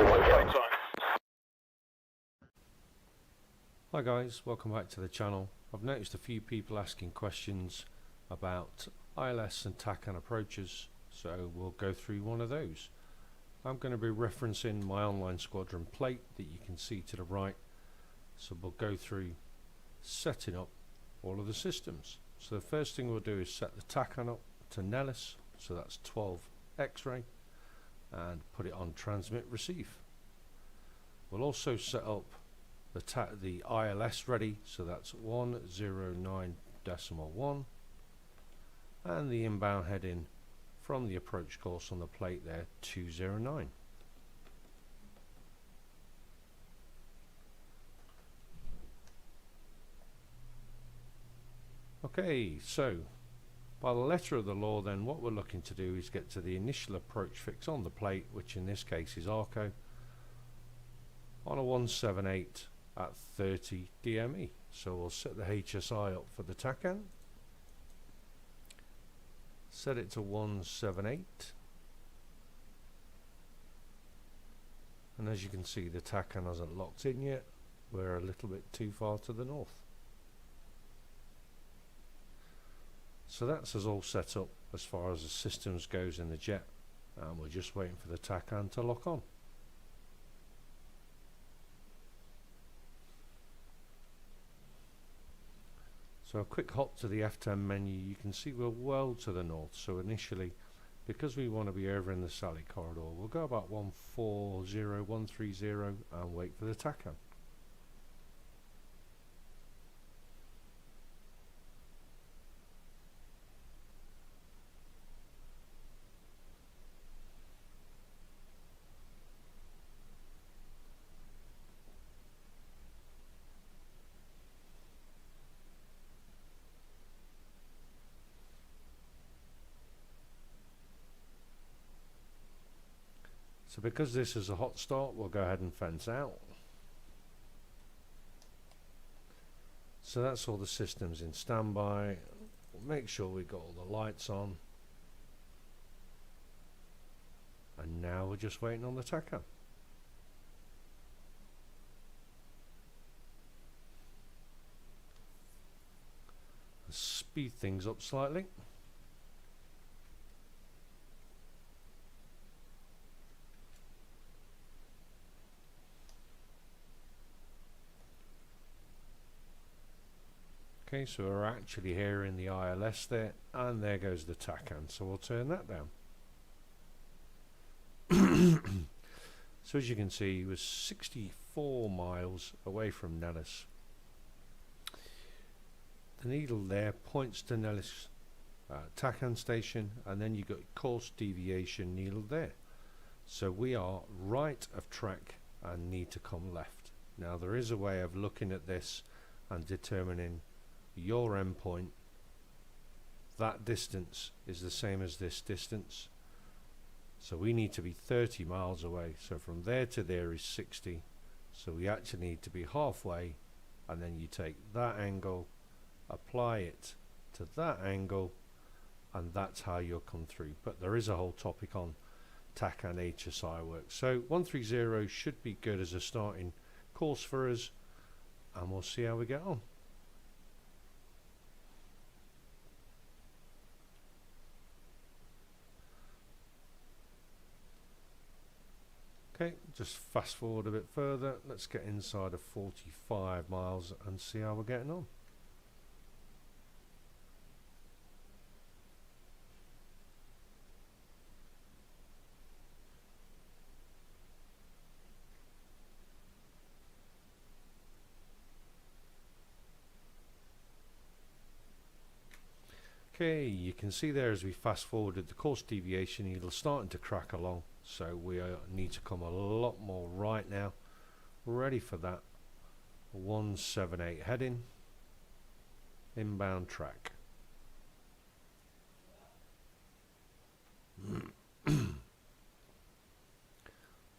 Hi guys, welcome back to the channel. I've noticed a few people asking questions about ILS and TACAN approaches, so we'll go through one of those. I'm going to be referencing my online squadron plate that you can see to the right, so we'll go through setting up all of the systems. So the first thing we'll do is set the TACAN up to Nellis, so that's 12 X-ray, and put it on transmit receive. We'll also set up the ILS ready, so that's 109.1, and the inbound heading from the approach course on the plate there, 209. Okay, so by the letter of the law then, what we're looking to do is get to the initial approach fix on the plate, which in this case is ARCO, on a 178 at 30 DME. So we'll set the HSI up for the TACAN, set it to 178, and as you can see the TACAN hasn't locked in yet, we're a little bit too far to the north. So that's us all set up as far as the systems goes in the jet, and we're just waiting for the TACAN to lock on. So a quick hop to the F10 menu, you can see we're well to the north, so initially, because we want to be over in the Sally corridor, we'll go about 140, 130 and wait for the TACAN. So because this is a hot start, we'll go ahead and fence out. So that's all the systems in standby. We'll make sure we got all the lights on. And now we're just waiting on the TACAN. Let's speed things up slightly. Okay, so we're actually hearing the ILS there, and there goes the TACAN, so we'll turn that down. So as you can see, he was 64 miles away from Nellis. The needle there points to Nellis TACAN station, and then you got course deviation needle there. So we are right of track and need to come left. Now there is a way of looking at this and determining your endpoint. That distance is the same as this distance, so we need to be 30 miles away. So from there to there is 60, so we actually need to be halfway, and then you take that angle, apply it to that angle, and that's how you'll come through. But there is a whole topic on TACAN HSI work. So 130 should be good as a starting course for us, and we'll see how we get on. Okay, just fast forward a bit further. Let's get inside of 45 miles and see how we're getting on. Okay, you can see there as we fast forwarded the course deviation needle starting to crack along, so we need to come a lot more right now. Ready for that 178 heading, inbound track.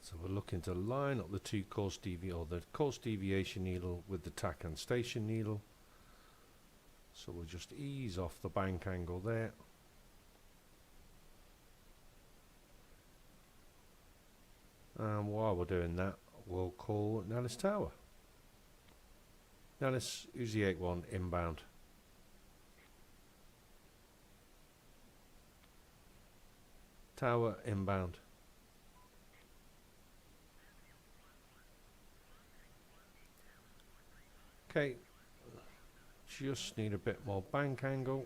So we're looking to line up the two course deviation needle with the TACAN station needle. So we'll just ease off the bank angle there. And while we're doing that, we'll call Nellis Tower. Nellis, Uzi 81 inbound. Tower inbound. Okay, just need a bit more bank angle.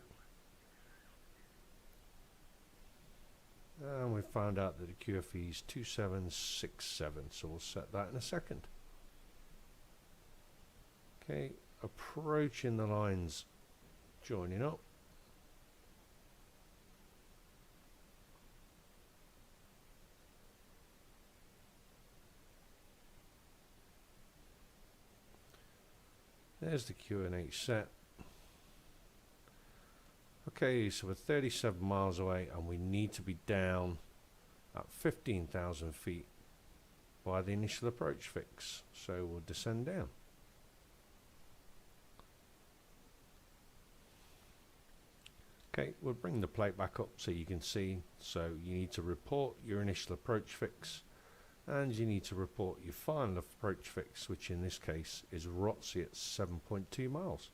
And we found out that the QFE is 2767, so we'll set that in a second. Okay, approaching the lines, joining up. There's the QNH set. Okay, so we're 37 miles away and we need to be down at 15,000 feet by the initial approach fix. So we'll descend down. Okay, we'll bring the plate back up so you can see. So you need to report your initial approach fix and you need to report your final approach fix, which in this case is ROTC at 7.2 miles.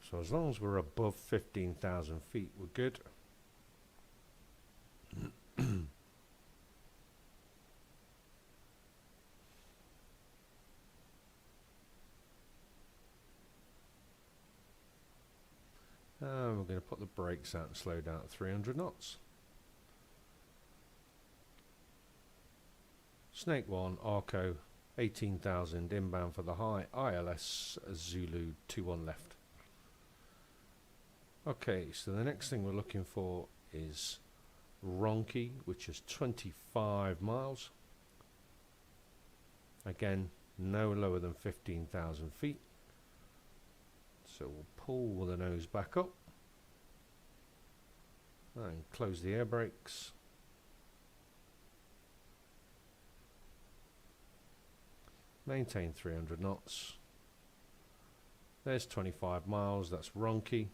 So as long as we're above 15,000 feet, we're good. And we're going to put the brakes out and slow down at 300 knots. Snake 1, Arco, 18,000 inbound for the high, ILS Zulu 21 left. Okay, so the next thing we're looking for is Ronki, which is 25 miles. Again, no lower than 15,000 feet. So we'll pull the nose back up and close the air brakes. Maintain 300 knots. There's 25 miles, that's Ronki.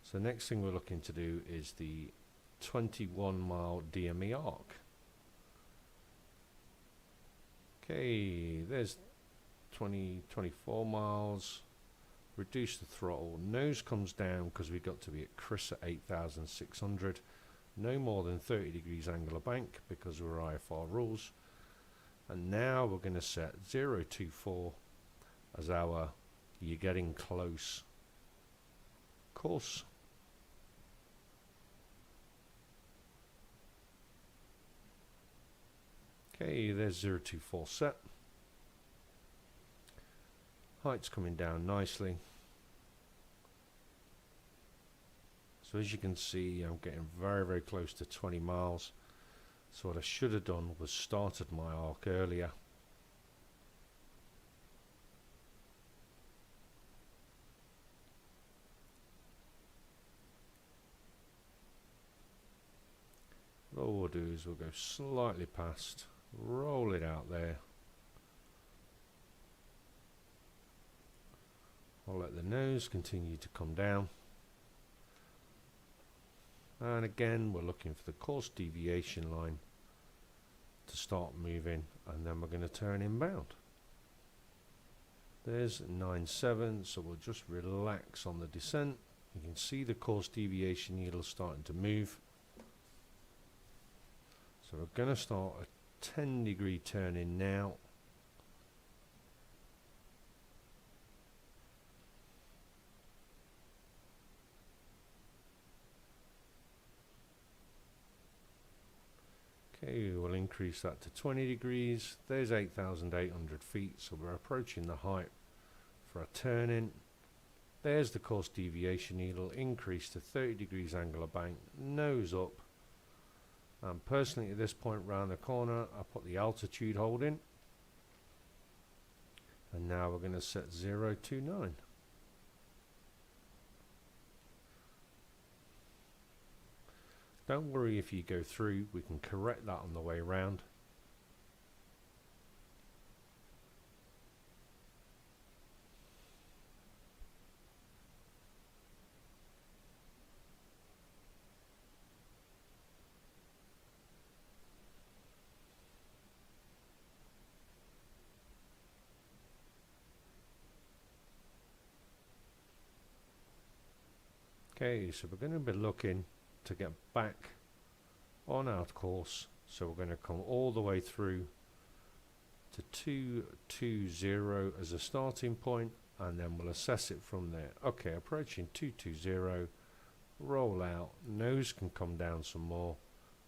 So the next thing we're looking to do is the 21 mile DME arc. Okay, there's 24 miles. Reduce the throttle. Nose comes down because we got to be at Chris at 8,600. No more than 30 degrees angle of bank because we're IFR rules. And now we're going to set 024 as our you're getting close course. Okay, there's 024 set. Height's coming down nicely. So as you can see, I'm getting very, very close to 20 miles. So what I should have done was started my arc earlier. All we'll do is we'll go slightly past, roll it out there. I'll let the nose continue to come down. And again, we're looking for the course deviation line to start moving, and then we're going to turn inbound. There's 9.7, so we'll just relax on the descent. You can see the course deviation needle starting to move. So we're going to start a 10-degree turn in now. Okay, we'll increase that to 20 degrees. There's 8,800 feet, so we're approaching the height for a turn in. There's the course deviation needle, increase to 30 degrees angle of bank, nose up. And personally at this point round the corner, I put the altitude hold in. And now we're going to set 029. Don't worry if you go through, we can correct that on the way round. Okay, so we're going to be looking to get back on our course, so we're going to come all the way through to 220 as a starting point, and then we'll assess it from there. Okay, approaching 220, roll out, nose can come down some more,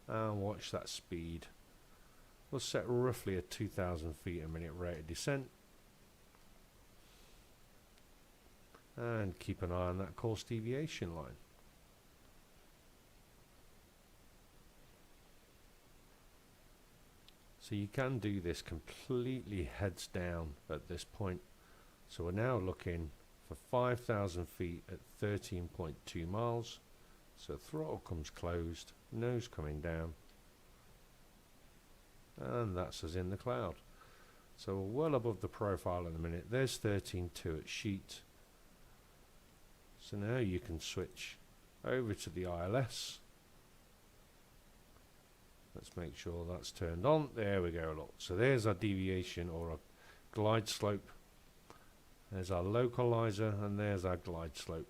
and watch that speed. We'll set roughly a 2,000 feet a minute rate of descent, and keep an eye on that course deviation line. So you can do this completely heads down at this point. So we're now looking for 5,000 feet at 13.2 miles. So throttle comes closed, nose coming down, and that's us in the cloud. So we're well above the profile in a minute. There's 13.2 at sheet. So now you can switch over to the ILS. Let's make sure that's turned on. There we go, look. So there's our deviation or a glide slope. There's our localizer, and there's our glide slope.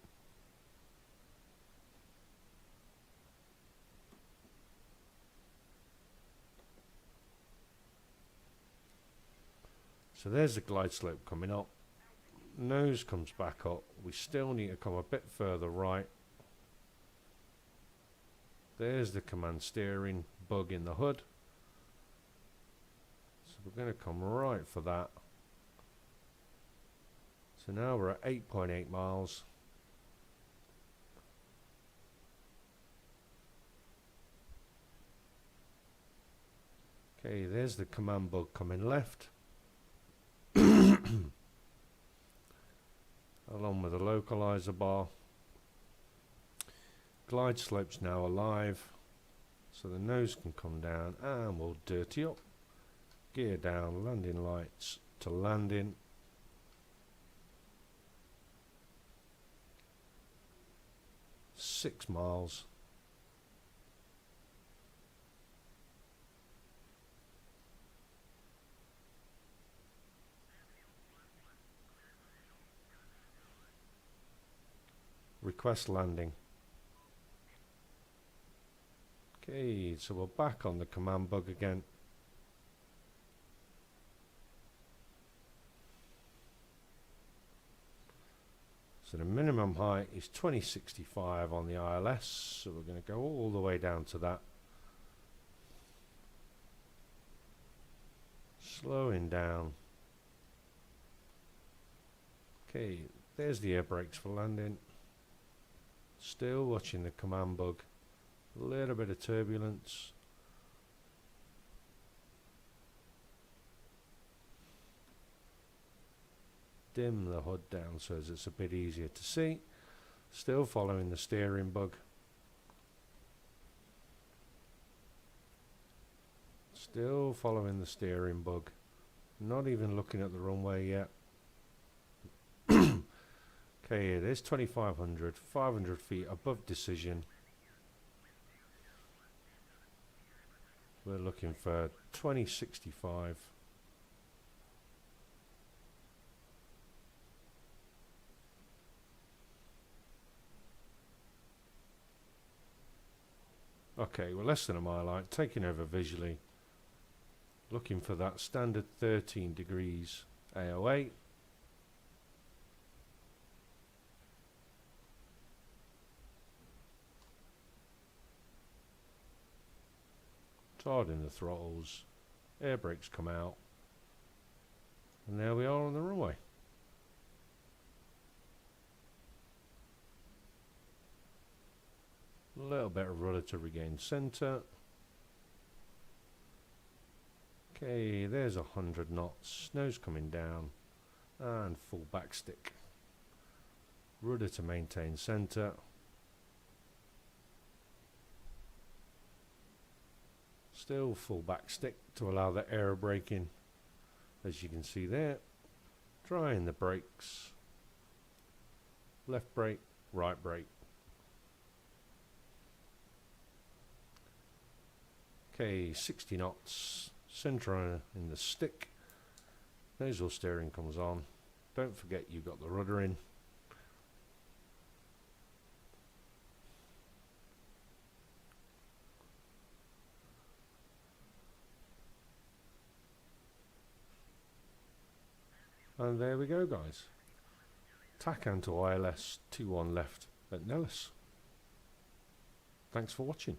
So there's the glide slope coming up. Nose comes back up. We still need to come a bit further right. There's the command steering bug in the hood. So we're going to come right for that. So now we're at 8.8 miles. Okay, there's the command bug coming left. Along with the localizer bar. Glide slope's now alive, so the nose can come down, and we'll dirty up. Gear down, landing lights to landing. Six miles. Request landing. Okay, so we're back on the command bug again. So the minimum height is 2065 on the ILS, so we're going to go all the way down to that. Slowing down. Okay, there's the air brakes for landing. Still watching the command bug. A little bit of turbulence. Dim the hood down so as it's a bit easier to see. Still following the steering bug. Still following the steering bug. Not even looking at the runway yet. Okay, it is 2,500, 500 feet above decision. We're looking for 2065. Okay, we're less than a mile out, taking over visually. Looking for that standard 13 degrees AOA. Hard in the throttles, air brakes come out, and there we are on the runway. A little bit of rudder to regain center. Okay, there's 100 knots, nose coming down, and full backstick. Rudder to maintain center. Still full back stick to allow the air braking, as you can see there. Drying the brakes. Left brake, right brake. Okay, 60 knots. Center in the stick. Nozzle steering comes on. Don't forget you've got the rudder in. And there we go, guys. TACAN to ILS 21 left at Nellis. Thanks for watching.